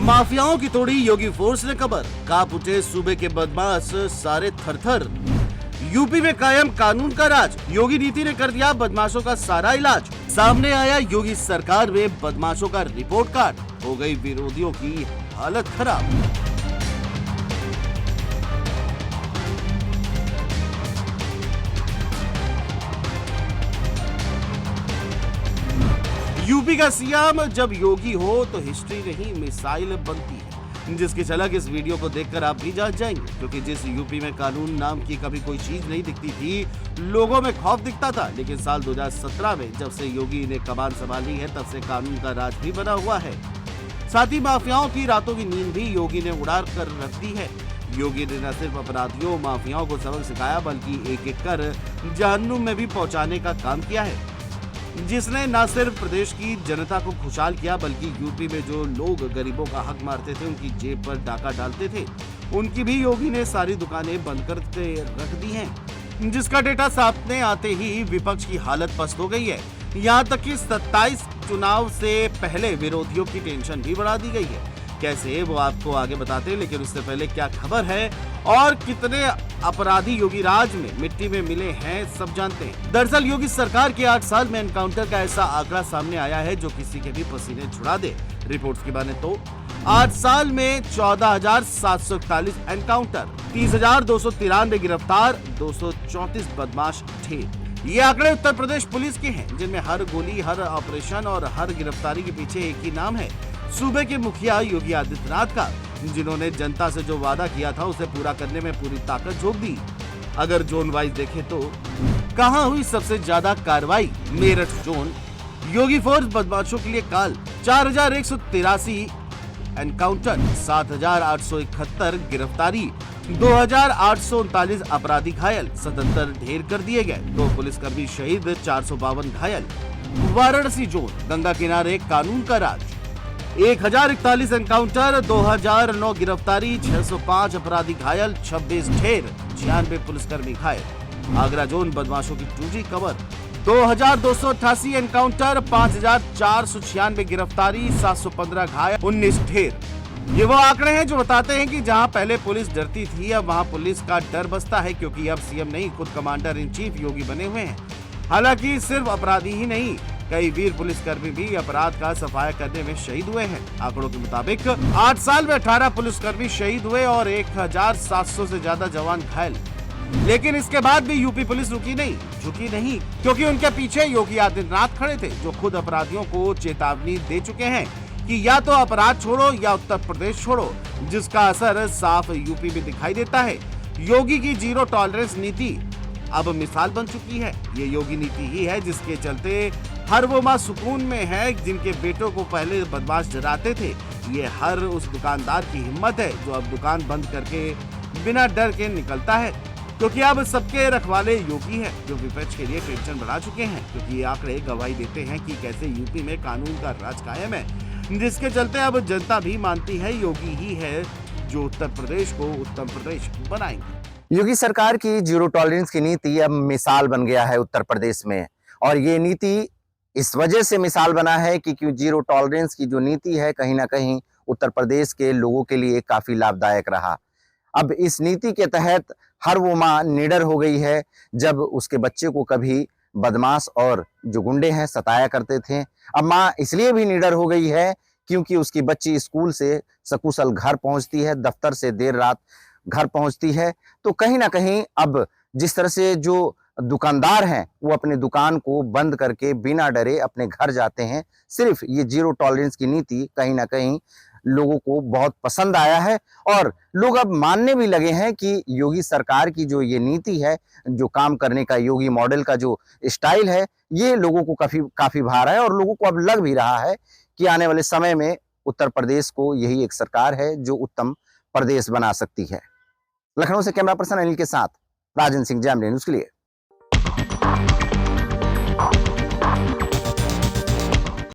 माफियाओं की तोड़ी योगी फोर्स ने कमर, कांप उठे सूबे के बदमाश सारे थरथर। यूपी में कायम कानून का राज, योगी नीति ने कर दिया बदमाशों का सारा इलाज। सामने आया योगी सरकार में बदमाशों का रिपोर्ट कार्ड, हो गई विरोधियों की हालत खराब। यूपी का सीएम जब योगी हो तो हिस्ट्री नहीं मिसाइल बनती है, जिसकी झलक इस वीडियो को देखकर आप भी जान जाएंगे। क्योंकि जिस यूपी में कानून नाम की कभी कोई चीज नहीं दिखती थी, लोगों में खौफ दिखता था, लेकिन साल 2017 में जब से योगी ने कमान संभाली है तब से कानून का राज भी बना हुआ है। साथ ही माफियाओं की रातों की नींद भी योगी ने उड़ा कर रख दी है। योगी ने न सिर्फ अपराधियों माफियाओं को सबक सिखाया, बल्कि एक एक कर जहन्नुम में भी पहुंचाने का काम किया है, जिसने न सिर्फ प्रदेश की जनता को खुशहाल किया, बल्कि यूपी में जो लोग गरीबों का हक मारते थे, उनकी जेब पर डाका डालते थे, उनकी भी योगी ने सारी दुकानें बंद करके रख दी हैं, जिसका डेटा सामने आते ही विपक्ष की हालत पस्त हो गई है। यहाँ तक कि 27 चुनाव से पहले विरोधियों की टेंशन भी बढ़ा दी गई है। कैसे, वो आपको आगे बताते हैं, लेकिन उससे पहले क्या खबर है और कितने अपराधी योगी राज में मिट्टी में मिले हैं, सब जानते हैं। दरअसल योगी सरकार के 8 साल में एनकाउंटर का ऐसा आंकड़ा सामने आया है जो किसी के भी पसीने छुड़ा दे। रिपोर्ट्स की माने तो 8 साल में 14,741 एनकाउंटर, 30,293 गिरफ्तार, 234 बदमाश ढेर। ये आंकड़े उत्तर प्रदेश पुलिस के हैं, जिनमें हर गोली, हर ऑपरेशन और हर गिरफ्तारी के पीछे एक ही नाम है, सूबे के मुखिया योगी आदित्यनाथ का, जिन्होंने जनता से जो वादा किया था उसे पूरा करने में पूरी ताकत झोंक दी। अगर जोन वाइज देखें तो कहां हुई सबसे ज्यादा कार्रवाई? मेरठ जोन, योगी फोर्स बदमाशों के लिए काल, 4,183 एनकाउंटर, 7,871 गिरफ्तारी, 2,839 अपराधी घायल, 77 ढेर कर दिए गए, 2 पुलिसकर्मी शहीद, 452 घायल। वाराणसी जोन, गंगा किनारे कानून का राज, 1,041 एनकाउंटर, 2,009 गिरफ्तारी, 605 अपराधी घायल, 26 ढेर, 96 पुलिसकर्मी घायल। आगरा जोन, बदमाशों की टूटी कमर, 2,288 एनकाउंटर, 5,496 गिरफ्तारी, 715 घायल, 19 ढेर। ये वो आंकड़े हैं जो बताते हैं कि जहां पहले पुलिस डरती थी, अब वहां पुलिस का डर बसता है, क्योंकि अब सीएम नहीं, खुद कमांडर इन चीफ योगी बने हुए हैं। हालांकि सिर्फ अपराधी ही नहीं, कई वीर पुलिसकर्मी भी अपराध का सफाया करने में शहीद हुए हैं। आंकड़ों के मुताबिक 8 साल में 18 पुलिसकर्मी शहीद हुए और 1,700 से ज्यादा जवान घायल। लेकिन इसके बाद भी यूपी पुलिस रुकी नहीं, झुकी नहीं, क्योंकि उनके पीछे योगी आदित्यनाथ खड़े थे, जो खुद अपराधियों को चेतावनी दे चुके हैं कि या तो अपराध छोड़ो या उत्तर प्रदेश छोड़ो, जिसका असर साफ यूपी में दिखाई देता है। योगी की जीरो टॉलरेंस नीति अब मिसाल बन चुकी है। ये योगी नीति ही है जिसके चलते हर वो माँ सुकून में है जिनके बेटों को पहले बदमाश डराते थे। ये हर उस दुकानदार की हिम्मत है जो अब दुकान बंद करके बिना डर के निकलता है, क्योंकि अब सबके रखवाले योगी है, जो विपक्ष के लिए टेंशन बढ़ा चुके हैं। क्योंकि ये आंकड़े गवाही देते हैं कि कैसे यूपी में कानून का राज कायम है, जिसके चलते अब जनता भी मानती है योगी ही है जो उत्तर प्रदेश को उत्तम प्रदेश बनाएंगे। योगी सरकार की जीरो टॉलरेंस की नीति अब मिसाल बन गया है उत्तर प्रदेश में, और ये नीति इस वजह से मिसाल बना है कि जीरो टॉलरेंस की जो नीति है कहीं ना कहीं उत्तर प्रदेश के लोगों के लिए काफी लाभदायक रहा। अब इस नीति के तहत हर वो माँ निडर हो गई है जब उसके बच्चे को कभी बदमाश और जो गुंडे हैं सताया करते थे। अब माँ इसलिए भी निडर हो गई है क्योंकि उसकी बच्ची स्कूल से सकुशल घर पहुंचती है, दफ्तर से देर रात घर पहुंचती है। तो कहीं ना कहीं अब जिस तरह से जो दुकानदार हैं वो अपने दुकान को बंद करके बिना डरे अपने घर जाते हैं, सिर्फ ये जीरो टॉलरेंस की नीति कहीं ना कहीं लोगों को बहुत पसंद आया है। और लोग अब मानने भी लगे हैं कि योगी सरकार की जो ये नीति है, जो काम करने का योगी मॉडल का जो स्टाइल है, ये लोगों को काफी भा रहा है। और लोगों को अब लग भी रहा है कि आने वाले समय में उत्तर प्रदेश को यही एक सरकार है जो उत्तम प्रदेश बना सकती है। लखनऊ से कैमरा पर्सन अनिल के साथ राजन सिंह, जैम न्यूज़ के लिए।